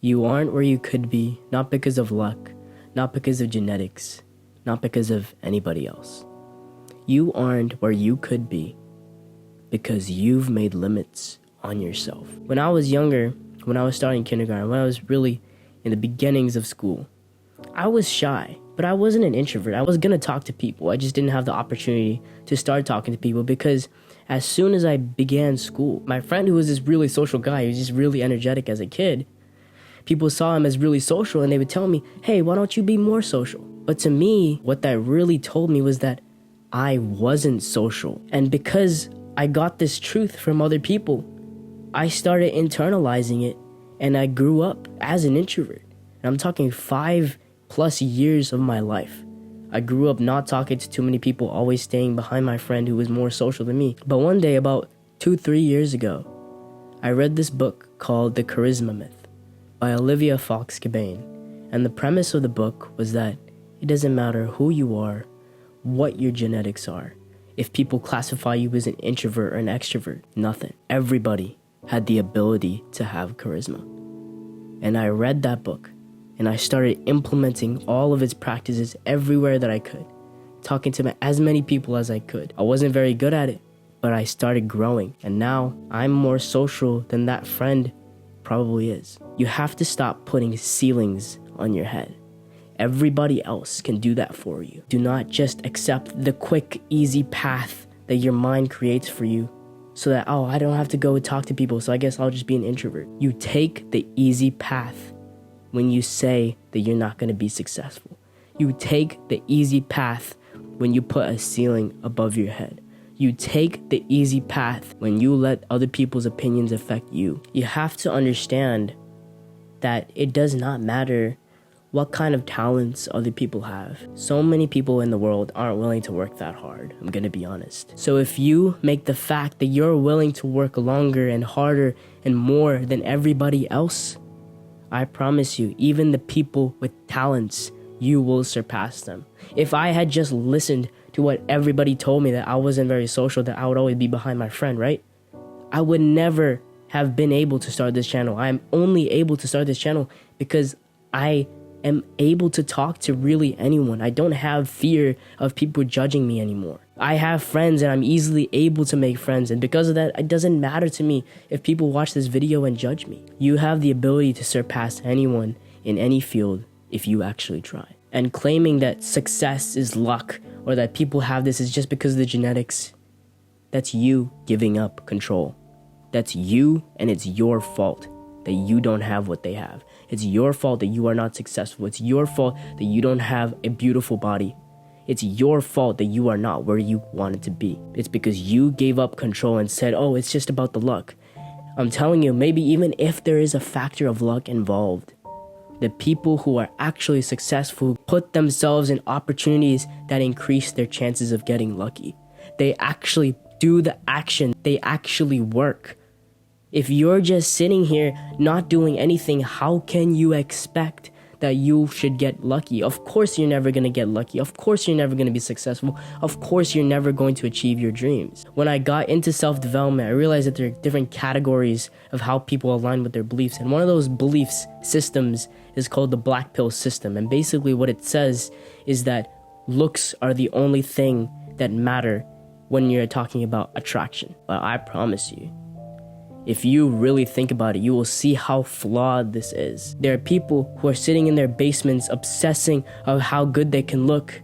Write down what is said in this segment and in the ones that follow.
You aren't where you could be, not because of luck, not because of genetics, not because of anybody else. You aren't where you could be because you've made limits on yourself. When I was younger, when I was starting kindergarten, when I was really in the beginnings of school, I was shy, but I wasn't an introvert. I was gonna talk to people. I just didn't have the opportunity to start talking to people because as soon as I began school, my friend who was this really social guy, he was just really energetic as a kid, people saw him as really social and they would tell me, hey, why don't you be more social? But to me, what that really told me was that I wasn't social. And because I got this truth from other people, I started internalizing it and I grew up as an introvert. And I'm talking 5+ years of my life. I grew up not talking to too many people, always staying behind my friend who was more social than me. But one day, about 2-3 years ago, I read this book called The Charisma Myth by Olivia Fox-Cabane. And the premise of the book was that it doesn't matter who you are, what your genetics are. If people classify you as an introvert or an extrovert, nothing. Everybody had the ability to have charisma. And I read that book and I started implementing all of its practices everywhere that I could, talking to as many people as I could. I wasn't very good at it, but I started growing. And now I'm more social than that friend probably is. You have to stop putting ceilings on your head. Everybody else can do that for you. Do not just accept the quick, easy path that your mind creates for you so that, oh, I don't have to go and talk to people, so I guess I'll just be an introvert. You take the easy path when you say that you're not going to be successful. You take the easy path when you put a ceiling above your head. You take the easy path when you let other people's opinions affect you. You have to understand that it does not matter what kind of talents other people have. So many people in the world aren't willing to work that hard, I'm gonna be honest. So if you make the fact that you're willing to work longer and harder and more than everybody else, I promise you, even the people with talents, you will surpass them. If I had just listened to what everybody told me, that I wasn't very social, that I would always be behind my friend, right? I would never have been able to start this channel. I'm only able to start this channel because I am able to talk to really anyone. I don't have fear of people judging me anymore. I have friends and I'm easily able to make friends, and because of that, it doesn't matter to me if people watch this video and judge me. You have the ability to surpass anyone in any field if you actually try. And claiming that success is luck or that people have this is just because of the genetics, that's you giving up control. That's you, and it's your fault that you don't have what they have. It's your fault that you are not successful. It's your fault that you don't have a beautiful body. It's your fault that you are not where you wanted to be. It's because you gave up control and said, oh, it's just about the luck. I'm telling you, maybe even if there is a factor of luck involved, the people who are actually successful put themselves in opportunities that increase their chances of getting lucky. They actually do the action. They actually work. If you're just sitting here not doing anything, how can you expect that you should get lucky? Of course you're never going to get lucky. Of course you're never going to be successful. Of course you're never going to achieve your dreams. When I got into self-development, I realized that there are different categories of how people align with their beliefs. And one of those beliefs systems is called the black pill system. And basically what it says is that looks are the only thing that matter when you're talking about attraction. But I promise you, if you really think about it, you will see how flawed this is. There are people who are sitting in their basements obsessing of how good they can look,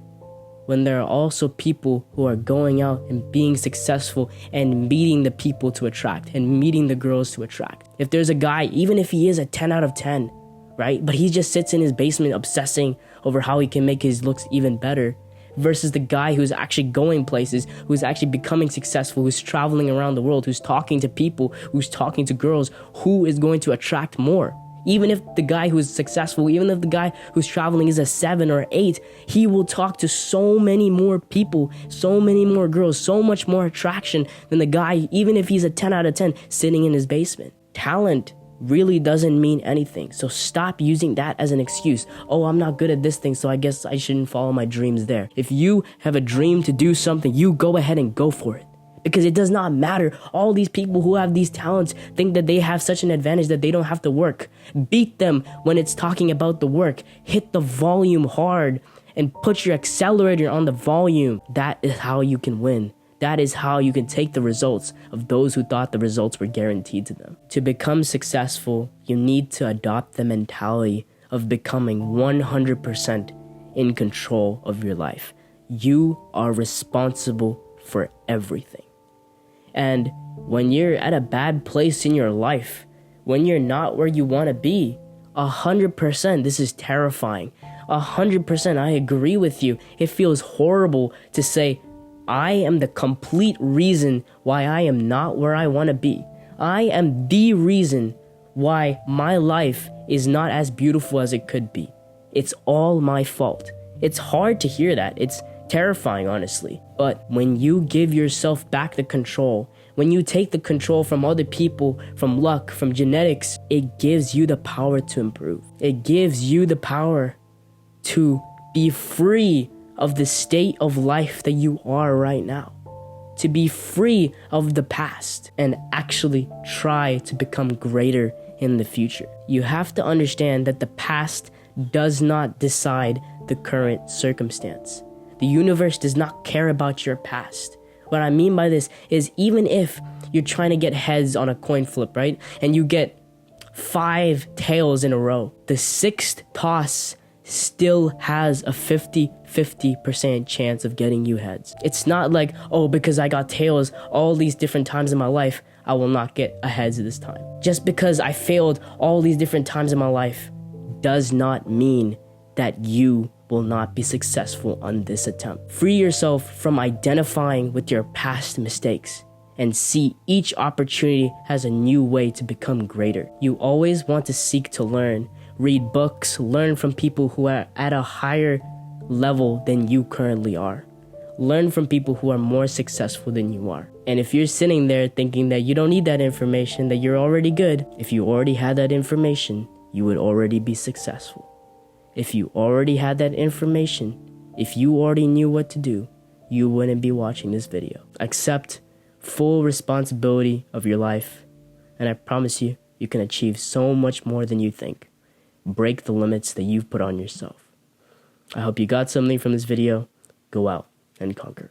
when there are also people who are going out and being successful and meeting the people to attract and meeting the girls to attract. If there's a guy, even if he is a 10 out of 10, right? But he just sits in his basement obsessing over how he can make his looks even better, versus the guy who's actually going places, who's actually becoming successful, who's traveling around the world, who's talking to people, who's talking to girls, who is going to attract more? Even if the guy who's successful, even if the guy who's traveling is a 7 or 8, he will talk to so many more people, so many more girls, so much more attraction than the guy, even if he's a 10 out of 10, sitting in his basement. Talent really doesn't mean anything. So stop using that as an excuse. Oh, I'm not good at this thing, so I guess I shouldn't follow my dreams there. If you have a dream to do something, you go ahead and go for it. Because it does not matter. All these people who have these talents think that they have such an advantage that they don't have to work. Beat them when it's talking about the work. Hit the volume hard and put your accelerator on the volume. That is how you can win. That is how you can take the results of those who thought the results were guaranteed to them. To become successful, you need to adopt the mentality of becoming 100% in control of your life. You are responsible for everything. And when you're at a bad place in your life, when you're not where you want to be, 100%, this is terrifying. 100%, I agree with you. It feels horrible to say, I am the complete reason why I am not where I want to be. I am the reason why my life is not as beautiful as it could be. It's all my fault. It's hard to hear that. It's terrifying, honestly. But when you give yourself back the control, when you take the control from other people, from luck, from genetics, it gives you the power to improve. It gives you the power to be free of the state of life that you are right now. To be free of the past and actually try to become greater in the future. You have to understand that the past does not decide the current circumstance. The universe does not care about your past. What I mean by this is, even if you're trying to get heads on a coin flip, right? And you get 5 tails in a row, the 6th toss still has a 50% chance of getting you heads. It's not like, oh, because I got tails all these different times in my life, I will not get a heads this time. Just because I failed all these different times in my life does not mean that you will not be successful on this attempt. Free yourself from identifying with your past mistakes and see each opportunity as a new way to become greater. You always want to seek to learn. Read books, learn from people who are at a higher level than you currently are. Learn from people who are more successful than you are. And if you're sitting there thinking that you don't need that information, that you're already good, if you already had that information, you would already be successful. If you already had that information, if you already knew what to do, you wouldn't be watching this video. Accept full responsibility of your life, and I promise you, you can achieve so much more than you think. Break the limits that you've put on yourself. I hope you got something from this video. Go out and conquer.